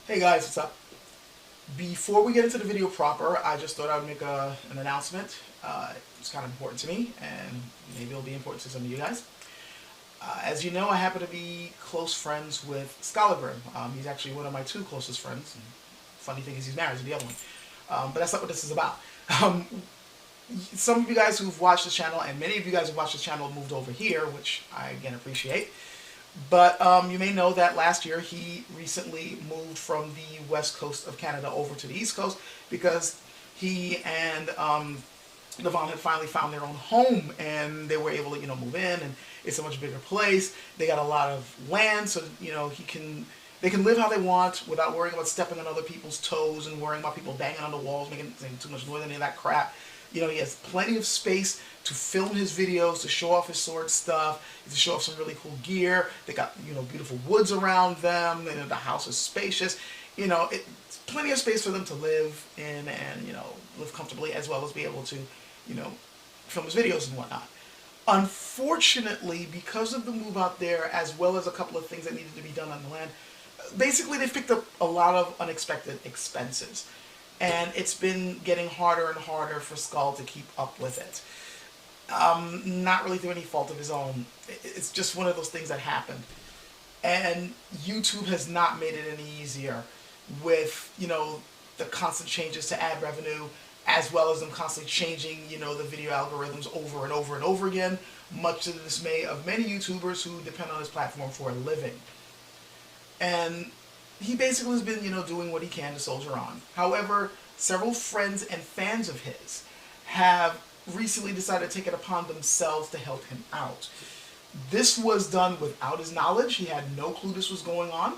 Hey guys, what's up? Before we get into the video proper, I just thought I would make an announcement. It's kind of important to me, and maybe it'll be important to some of you guys. As you know, I happen to be close friends with Scholar. He's actually one of my two closest friends. And funny thing is, he's married to the other one. But that's not what this is about. Um, some of you guys who've watched this channel, and many of you guys who've watched this channel, moved over here, which I again appreciate. But you may know that last year he recently moved from the west coast of Canada over to the east coast because he and Devon had finally found their own home and they were able to move in, and it's a much bigger place. They got a lot of land, so they can live how they want without worrying about stepping on other people's toes and worrying about people banging on the walls, making too much noise, any of that crap. He has plenty of space to film his videos, to show off his sword stuff, to show off some really cool gear. They got, beautiful woods around them. The house is spacious. It's plenty of space for them to live in and, live comfortably, as well as be able to, film his videos and whatnot. Unfortunately, because of the move out there, as well as a couple of things that needed to be done on the land, basically they picked up a lot of unexpected expenses. And it's been getting harder and harder for Skull to keep up with it. Not really through any fault of his own. It's just one of those things that happened. And YouTube has not made it any easier with, the constant changes to ad revenue, as well as them constantly changing, the video algorithms over and over and over again, much to the dismay of many YouTubers who depend on this platform for a living. And he basically has been, doing what he can to soldier on. However, several friends and fans of his have recently decided to take it upon themselves to help him out. This was done without his knowledge. He had no clue this was going on.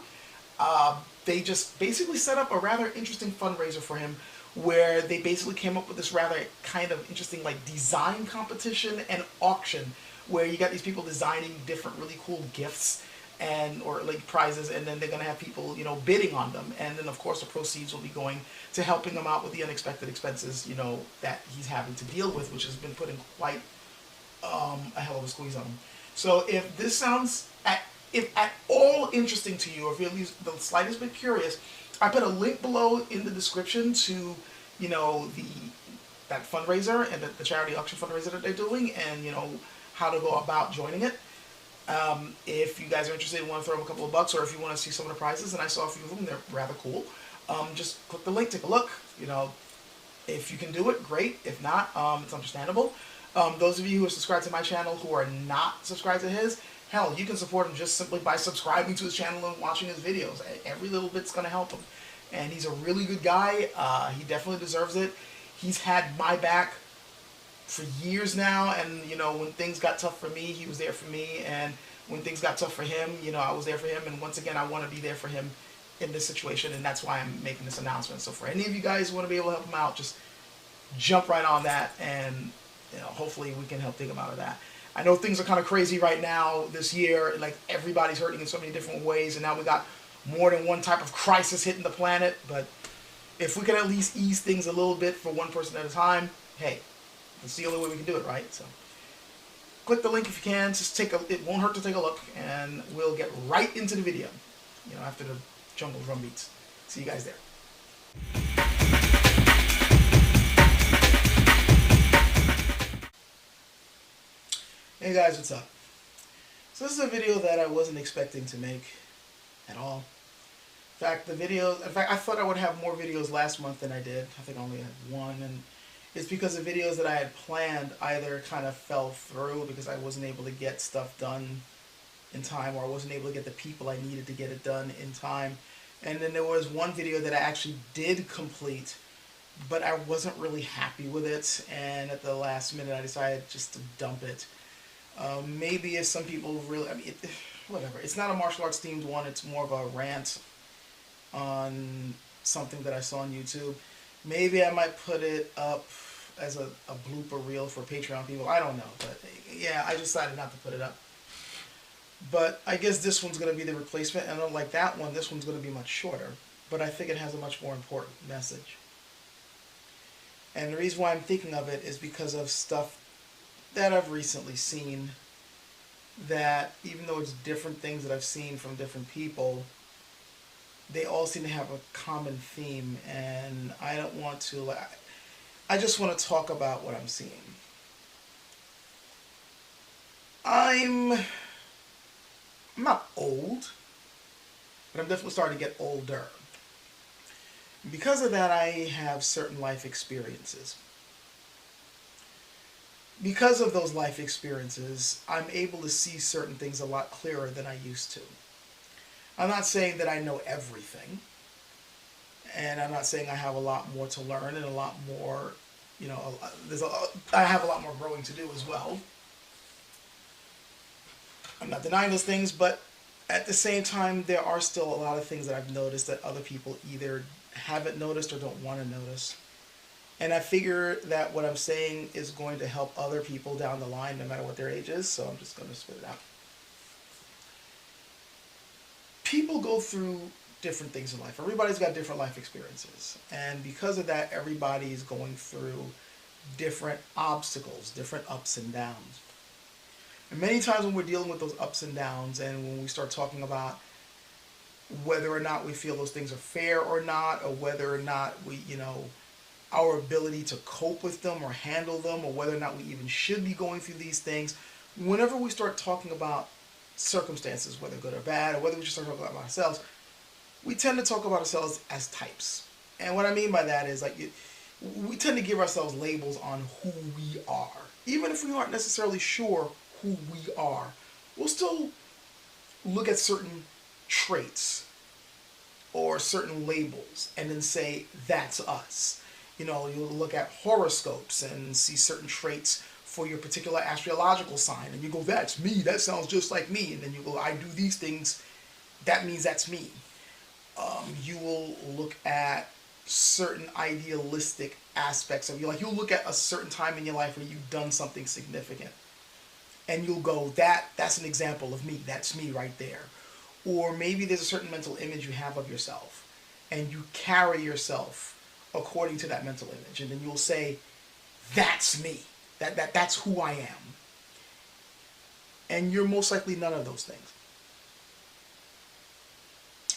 They just basically set up a rather interesting fundraiser for him, where they basically came up with this rather kind of interesting design competition and auction, where you got these people designing different really cool gifts or prizes, and then they're going to have people bidding on them, and then of course the proceeds will be going to helping them out with the unexpected expenses that he's having to deal with, which has been putting quite a hell of a squeeze on him. So if this sounds if at all interesting to you, or if you're at least the slightest bit curious, I put a link below in the description to that fundraiser and the charity auction fundraiser that they're doing, and how to go about joining it. If you guys are interested and want to throw them a couple of bucks, or if you want to see some of the prizes, and I saw a few of them, they're rather cool, just click the link, take a look. If you can do it, great. If not, it's understandable. Those of you who are subscribed to my channel who are not subscribed to his, hell, you can support him just simply by subscribing to his channel and watching his videos. Every little bit's going to help him. And he's a really good guy. He definitely deserves it. He's had my back for years now, and when things got tough for me, he was there for me, and when things got tough for him, I was there for him, and once again I want to be there for him in this situation, and that's why I'm making this announcement. So for any of you guys who want to be able to help him out, just jump right on that, and hopefully we can help take him out of that. I know things are kind of crazy right now this year, everybody's hurting in so many different ways, and now we got more than one type of crisis hitting the planet, but if we can at least ease things a little bit for one person at a time, hey, it's the only way we can do it, right? So click the link if you can. Just it won't hurt to take a look, and we'll get right into the video, after the jungle drum beats. See you guys there. Hey guys, what's up? So this is a video that I wasn't expecting to make at all. In fact, I thought I would have more videos last month than I did. I think I only had one, and it's because the videos that I had planned either kind of fell through because I wasn't able to get stuff done in time, or I wasn't able to get the people I needed to get it done in time. And then there was one video that I actually did complete, but I wasn't really happy with it, and at the last minute I decided just to dump it. Maybe if some people really, whatever. It's not a martial arts themed one, it's more of a rant on something that I saw on YouTube. Maybe I might put it up as a blooper reel for Patreon people. I don't know, but yeah, I decided not to put it up. But I guess this one's going to be the replacement, and unlike that one, this one's going to be much shorter. But I think it has a much more important message. And the reason why I'm thinking of it is because of stuff that I've recently seen, that even though it's different things that I've seen from different people, they all seem to have a common theme, and I don't want to, I just want to talk about what I'm seeing. I'm not old, but I'm definitely starting to get older. Because of that, I have certain life experiences. Because of those life experiences, I'm able to see certain things a lot clearer than I used to. I'm not saying that I know everything, and I'm not saying I have a lot more to learn and a lot more, I have a lot more growing to do as well. I'm not denying those things, but at the same time, there are still a lot of things that I've noticed that other people either haven't noticed or don't want to notice. And I figure that what I'm saying is going to help other people down the line, no matter what their age is, so I'm just going to spit it out. People go through different things in life. Everybody's got different life experiences. And because of that, everybody is going through different obstacles, different ups and downs. And many times when we're dealing with those ups and downs, and when we start talking about whether or not we feel those things are fair or not, or whether or not we, our ability to cope with them or handle them, or whether or not we even should be going through these things, whenever we start talking about circumstances, whether good or bad, or whether we just start talking about ourselves, we tend to talk about ourselves as types. And what I mean by that is we tend to give ourselves labels on who we are. Even if we aren't necessarily sure who we are, we'll still look at certain traits or certain labels and then say, that's us. You'll look at horoscopes and see certain traits for your particular astrological sign, and you go, that's me, that sounds just like me. And then you go, I do these things, that means that's me. You will look at certain idealistic aspects of you. Like, you'll look at a certain time in your life where you've done something significant, and you'll go, that's an example of me, that's me right there. Or maybe there's a certain mental image you have of yourself, and you carry yourself according to that mental image, and then you'll say, that's me, that's who I am. And you're most likely none of those things.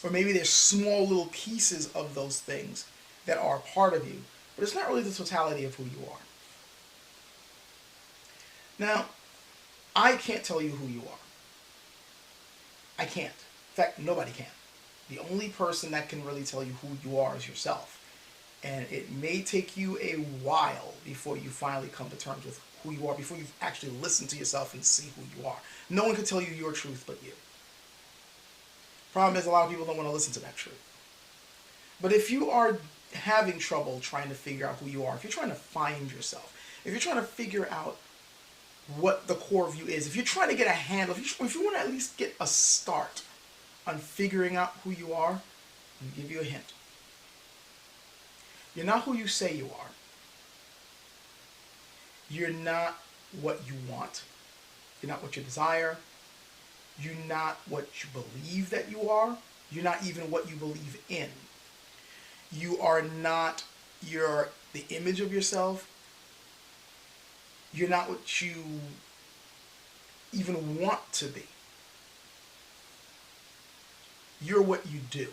Or maybe there's small little pieces of those things that are part of you, but it's not really the totality of who you are. Now, I can't tell you who you are. I can't. In fact, nobody can. The only person that can really tell you who you are is yourself. And it may take you a while before you finally come to terms with who you are, before you actually listen to yourself and see who you are. No one can tell you your truth but you. Problem is, a lot of people don't want to listen to that truth. But if you are having trouble trying to figure out who you are, if you're trying to find yourself, if you're trying to figure out what the core of you is, if you're trying to get a handle, if you want to at least get a start on figuring out who you are, let me give you a hint. You're not who you say you are. You're not what you want. You're not what you desire. You're not what you believe that you are. You're not even what you believe in. You are not the image of yourself. You're not what you even want to be. You're what you do.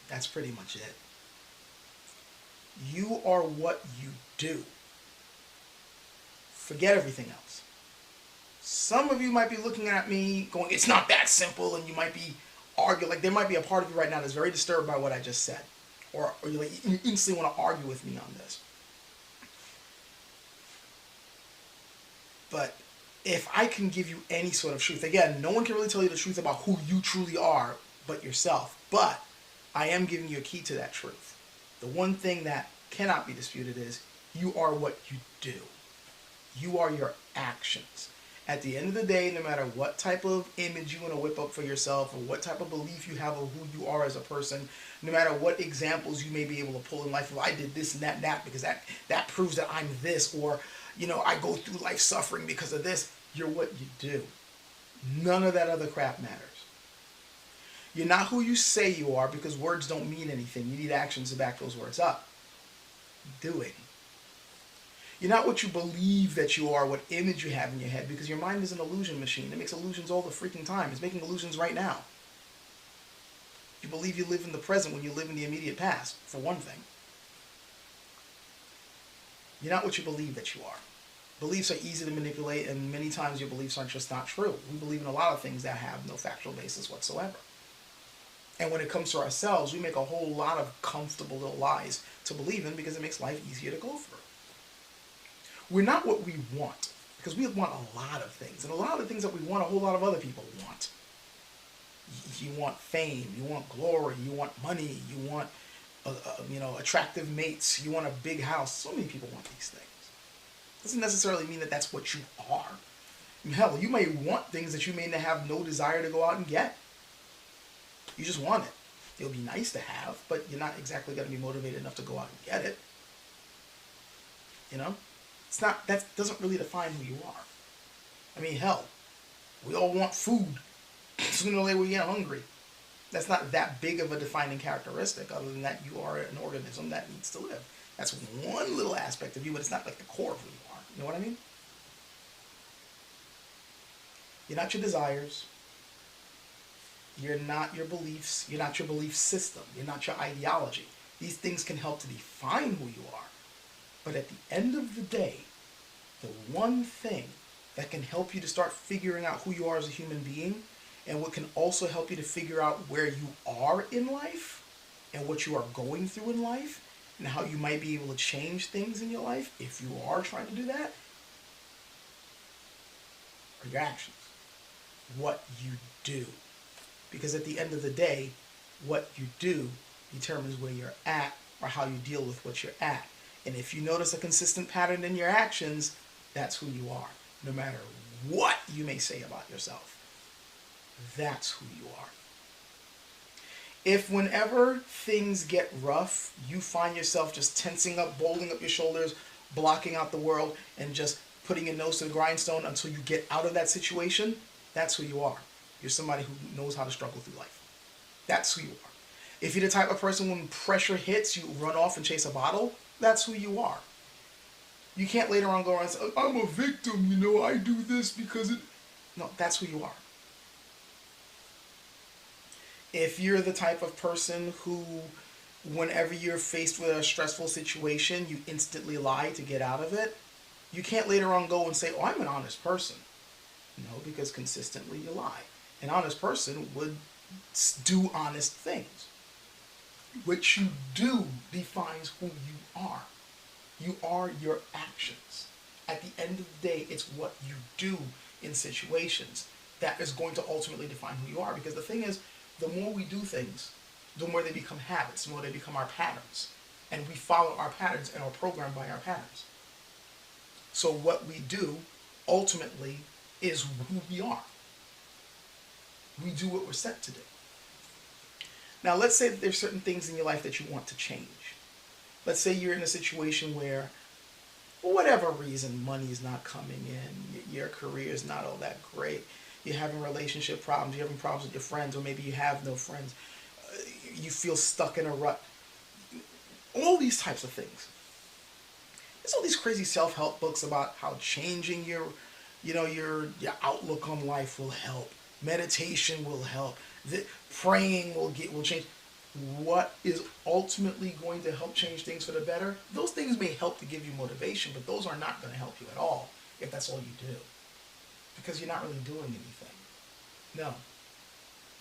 That's pretty much it. You are what you do. Forget everything else. Some of you might be looking at me going, it's not that simple, and you might be arguing, like there might be a part of you right now that's very disturbed by what I just said. Or you instantly want to argue with me on this. But if I can give you any sort of truth, again, no one can really tell you the truth about who you truly are but yourself. But I am giving you a key to that truth. The one thing that cannot be disputed is you are what you do. You are your actions. At the end of the day, no matter what type of image you want to whip up for yourself, or what type of belief you have of who you are as a person, no matter what examples you may be able to pull in life, well, I did this and that because that proves that I'm this, or I go through life suffering because of this. You're what you do. None of that other crap matters. You're not who you say you are, because words don't mean anything. You need actions to back those words up. Doing. You're not what you believe that you are, what image you have in your head, because your mind is an illusion machine. It makes illusions all the freaking time. It's making illusions right now. You believe you live in the present when you live in the immediate past, for one thing. You're not what you believe that you are. Beliefs are easy to manipulate, and many times your beliefs are just not true. We believe in a lot of things that have no factual basis whatsoever. And when it comes to ourselves, we make a whole lot of comfortable little lies to believe in because it makes life easier to go through. We're not what we want, because we want a lot of things. And a lot of the things that we want, a whole lot of other people want. You want fame, you want glory, you want money, you want attractive mates, you want a big house. So many people want these things. Doesn't necessarily mean that that's what you are. Hell, you may want things that you may have no desire to go out and get. You just want it. It'll be nice to have, but you're not exactly going to be motivated enough to go out and get it. You know? It's not, that doesn't really define who you are. I mean, hell, we all want food. Sooner or later we get hungry. That's not that big of a defining characteristic, other than that you are an organism that needs to live. That's one little aspect of you, but it's not like the core of who you are. You know what I mean? You're not your desires. You're not your beliefs. You're not your belief system. You're not your ideology. These things can help to define who you are. But at the end of the day, the one thing that can help you to start figuring out who you are as a human being, and what can also help you to figure out where you are in life and what you are going through in life and how you might be able to change things in your life if you are trying to do that, are your actions. What you do. Because at the end of the day, what you do determines where you're at or how you deal with what you're at. And if you notice a consistent pattern in your actions, that's who you are. No matter what you may say about yourself, that's who you are. If whenever things get rough, you find yourself just tensing up, bolting up your shoulders, blocking out the world, and just putting your nose to the grindstone until you get out of that situation, that's who you are. You're somebody who knows how to struggle through life. That's who you are. If you're the type of person when pressure hits, you run off and chase a bottle, that's who you are. You can't later on go around and say, I'm a victim, I do this because it... No, that's who you are. If you're the type of person who, whenever you're faced with a stressful situation, you instantly lie to get out of it, you can't later on go and say, oh, I'm an honest person. No, because consistently you lie. An honest person would do honest things. What you do defines who you are. You are your actions. At the end of the day, it's what you do in situations that is going to ultimately define who you are. Because the thing is, the more we do things, the more they become habits, the more they become our patterns. And we follow our patterns and are programmed by our patterns. So what we do, ultimately, is who we are. We do what we're set to do. Now, let's say that there's certain things in your life that you want to change. Let's say you're in a situation where, for whatever reason, money is not coming in, your career is not all that great, you're having relationship problems, you're having problems with your friends, or maybe you have no friends, you feel stuck in a rut. All these types of things. There's all these crazy self-help books about how changing your outlook on life will help. Meditation will help. Praying will change. What is ultimately going to help change things for the better? Those things may help to give you motivation, but those are not going to help you at all if that's all you do. Because you're not really doing anything. No.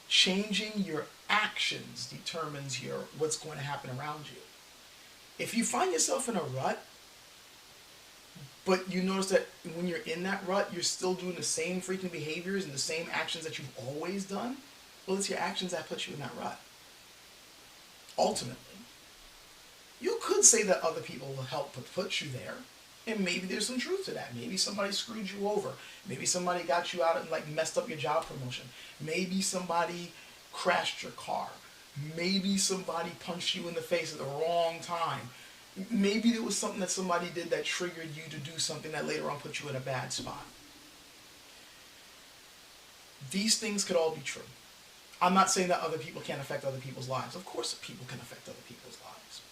Changing your actions determines what's going to happen around you. If you find yourself in a rut, but you notice that when you're in that rut, you're still doing the same freaking behaviors and the same actions that you've always done, well, it's your actions that put you in that rut. Ultimately. You could say that other people will help put you there, and maybe there's some truth to that. Maybe somebody screwed you over. Maybe somebody got you out and messed up your job promotion. Maybe somebody crashed your car. Maybe somebody punched you in the face at the wrong time. Maybe there was something that somebody did that triggered you to do something that later on put you in a bad spot. These things could all be true. I'm not saying that other people can't affect other people's lives. Of course people can affect other people's lives.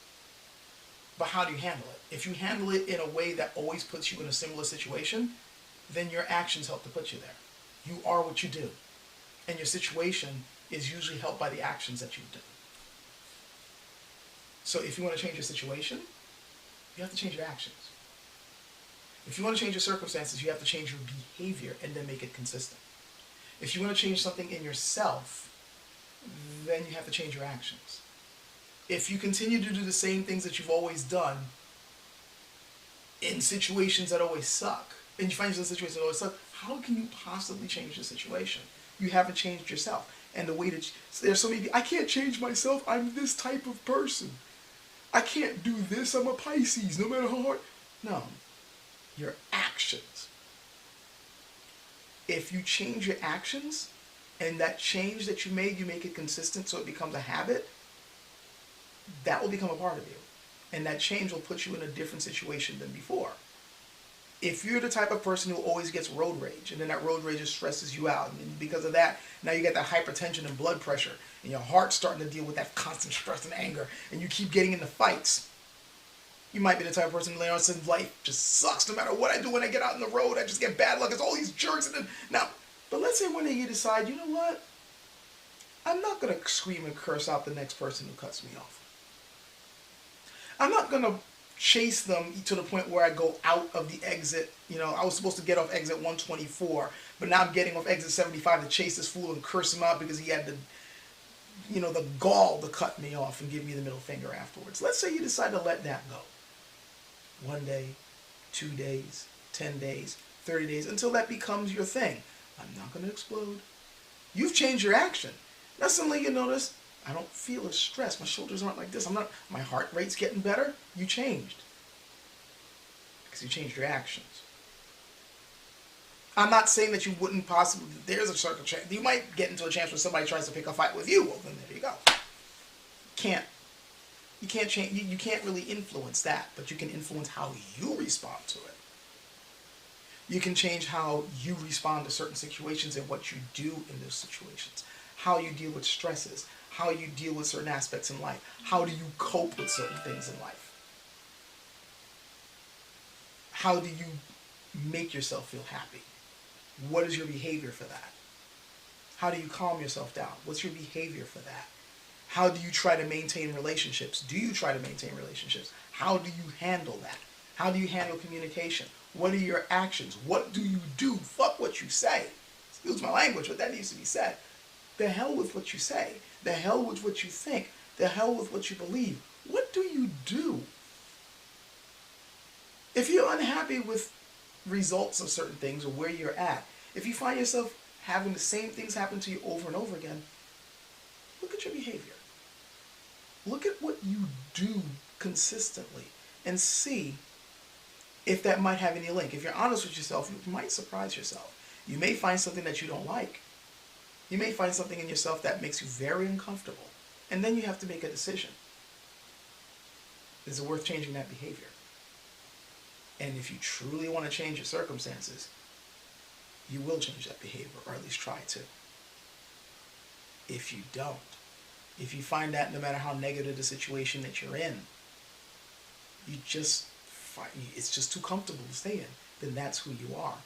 But how do you handle it? If you handle it in a way that always puts you in a similar situation, then your actions help to put you there. You are what you do. And your situation is usually helped by the actions that you do. So if you want to change your situation, you have to change your actions. If you want to change your circumstances, you have to change your behavior and then make it consistent. If you want to change something in yourself, then you have to change your actions. If you continue to do the same things that you've always done in situations that always suck, and you find yourself in situations that always suck, how can you possibly change the situation? You haven't changed yourself. And the way that there's so many people, I can't change myself, I'm this type of person. I can't do this, I'm a Pisces, no matter how hard. No, your actions. If you change your actions, and that change that you made, you make it consistent so it becomes a habit, that will become a part of you. And that change will put you in a different situation than before. If you're the type of person who always gets road rage, and then that road rage just stresses you out, and because of that, now you get that hypertension and blood pressure, and your heart's starting to deal with that constant stress and anger, and you keep getting into fights, you might be the type of person who later on says life just sucks. No matter what I do when I get out on the road, I just get bad luck. It's all these jerks. And then, now, but let's say one day you decide, you know what? I'm not going to scream and curse out the next person who cuts me off. I'm not going to chase them to the point where I go out of the exit. You know, I was supposed to get off exit 124, but now I'm getting off exit 75 to chase this fool and curse him out because he had the, you know, the gall to cut me off and give me the middle finger afterwards. Let's say you decide to let that go. 1 day, 2 days, 10 days, 30 days, until that becomes your thing. I'm not going to explode. You've changed your action. Now suddenly you notice, I don't feel as stressed. My shoulders aren't like this. My heart rate's getting better. You changed. Because you changed your actions. I'm not saying that you wouldn't possibly, there's a certain chance. You might get into a chance where somebody tries to pick a fight with you. Well, then there you go. You can't change, you can't really influence that, but you can influence how you respond to it. You can change how you respond to certain situations and what you do in those situations. How you deal with stresses, how you deal with certain aspects in life. How do you cope with certain things in life? How do you make yourself feel happy? What is your behavior for that? How do you calm yourself down? What's your behavior for that? How do you try to maintain relationships? Do you try to maintain relationships? How do you handle that? How do you handle communication? What are your actions? What do you do? Fuck what you say. Excuse my language, but that needs to be said. The hell with what you say. The hell with what you think. The hell with what you believe. What do you do? If you're unhappy with results of certain things or where you're at, if you find yourself having the same things happen to you over and over again, look at your behavior. Look at what you do consistently and see if that might have any link. If you're honest with yourself, you might surprise yourself. You may find something that you don't like. You may find something in yourself that makes you very uncomfortable. And then you have to make a decision. Is it worth changing that behavior? And if you truly want to change your circumstances, you will change that behavior, or at least try to. If you don't, if you find that no matter how negative the situation that you're in, you just find it's just too comfortable to stay in, then that's who you are.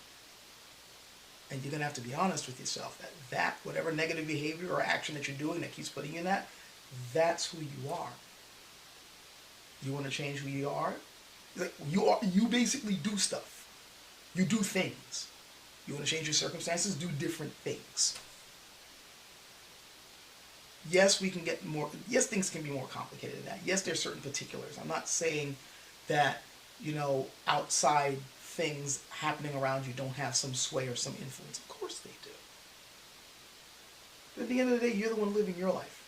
And you're going to have to be honest with yourself that whatever negative behavior or action that you're doing that keeps putting you in that, that's who you are. You want to change who you are? You basically do stuff. You do things. You want to change your circumstances? Do different things. Yes, we can get more. Yes, things can be more complicated than that. Yes, there's certain particulars. I'm not saying that, you know, outside things happening around you don't have some sway or some influence. Of course they do. But at the end of the day, you're the one living your life.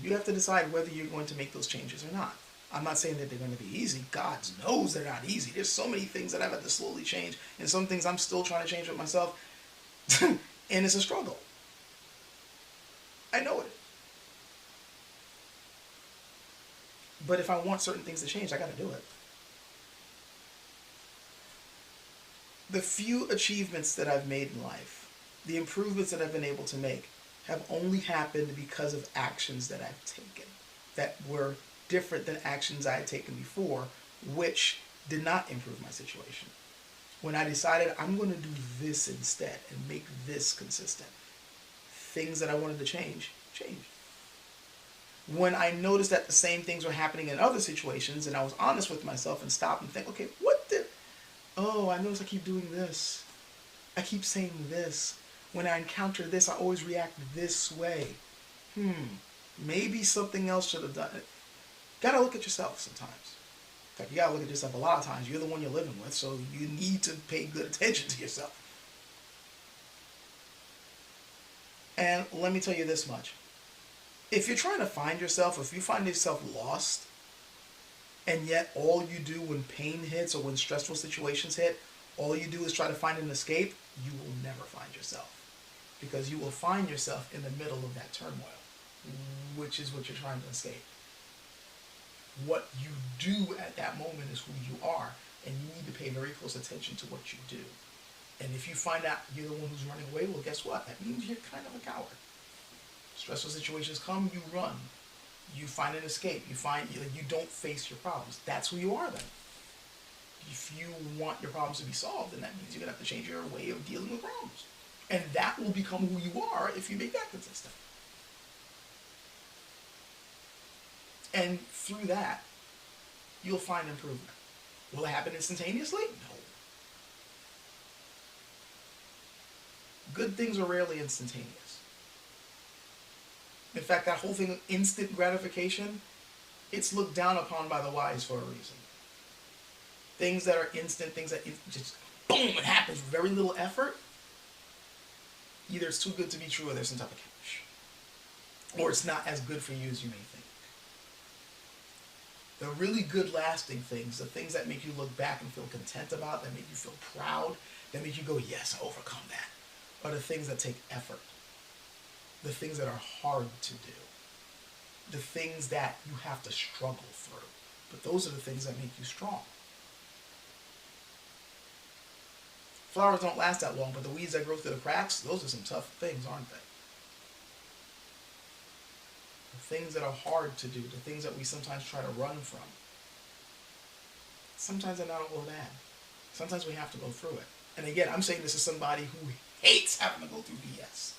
You have to decide whether you're going to make those changes or not. I'm not saying that they're going to be easy. God knows they're not easy. There's so many things that I've had to slowly change, and some things I'm still trying to change with myself, and it's a struggle. I know it. But if I want certain things to change, I got to do it. The few achievements that I've made in life, the improvements that I've been able to make, have only happened because of actions that I've taken that were different than actions I had taken before, which did not improve my situation. When I decided I'm going to do this instead and make this consistent, things that I wanted to change, changed. When I noticed that the same things were happening in other situations and I was honest with myself and stopped and think, okay, oh, I notice I keep doing this. I keep saying this. When I encounter this, I always react this way. Maybe something else should have done it. Gotta look at yourself sometimes. In fact, you gotta look at yourself a lot of times. You're the one you're living with, so you need to pay good attention to yourself. And let me tell you this much. If you're trying to find yourself, if you find yourself lost, and yet all you do when pain hits or when stressful situations hit, all you do is try to find an escape, you will never find yourself. Because you will find yourself in the middle of that turmoil, which is what you're trying to escape. What you do at that moment is who you are, and you need to pay very close attention to what you do. And if you find out you're the one who's running away, well, guess what? That means you're kind of a coward. Stressful situations come, you run. You find an escape. You don't face your problems. That's who you are then. If you want your problems to be solved, then that means you're going to have to change your way of dealing with problems. And that will become who you are if you make that consistent. And through that, you'll find improvement. Will it happen instantaneously? No. Good things are rarely instantaneous. In fact, that whole thing of instant gratification, it's looked down upon by the wise for a reason. Things that are instant, things that just boom, it happens with very little effort, either it's too good to be true or there's some type of catch. Or it's not as good for you as you may think. The really good lasting things, the things that make you look back and feel content about, that make you feel proud, that make you go, yes, I overcome that, are the things that take effort. The things that are hard to do. The things that you have to struggle through. But those are the things that make you strong. Flowers don't last that long, but the weeds that grow through the cracks, those are some tough things, aren't they? The things that are hard to do, the things that we sometimes try to run from, sometimes they're not all bad. Sometimes we have to go through it. And again, I'm saying this as somebody who hates having to go through BS.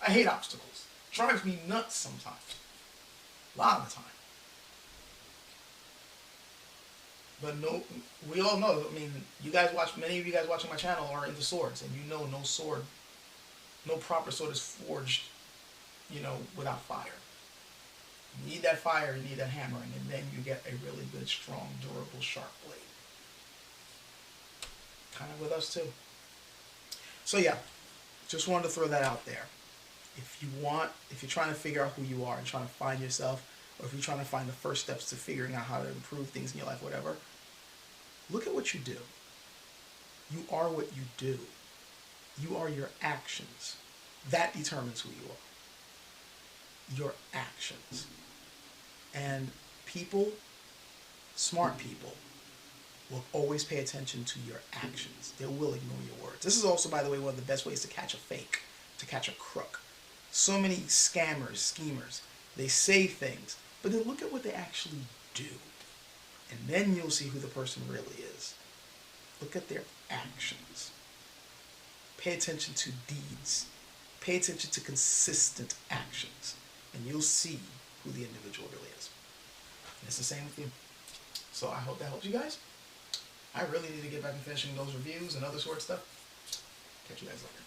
I hate obstacles. It drives me nuts sometimes. A lot of the time. But no, we all know, I mean, many of you guys watching my channel are into swords, and you know no proper sword is forged, without fire. You need that fire, you need that hammering, and then you get a really good, strong, durable, sharp blade. Kind of with us too. So yeah, just wanted to throw that out there. If you're trying to figure out who you are and trying to find yourself, or if you're trying to find the first steps to figuring out how to improve things in your life, whatever, look at what you do. You are what you do. You are your actions. That determines who you are. Your actions. And people, smart people, will always pay attention to your actions. They will ignore your words. This is also, by the way, one of the best ways to catch a fake, to catch a crook. So many scammers, schemers, they say things, but then look at what they actually do. And then you'll see who the person really is. Look at their actions. Pay attention to deeds. Pay attention to consistent actions. And you'll see who the individual really is. And it's the same with you. So I hope that helps you guys. I really need to get back and finishing those reviews and other sort of stuff. Catch you guys later.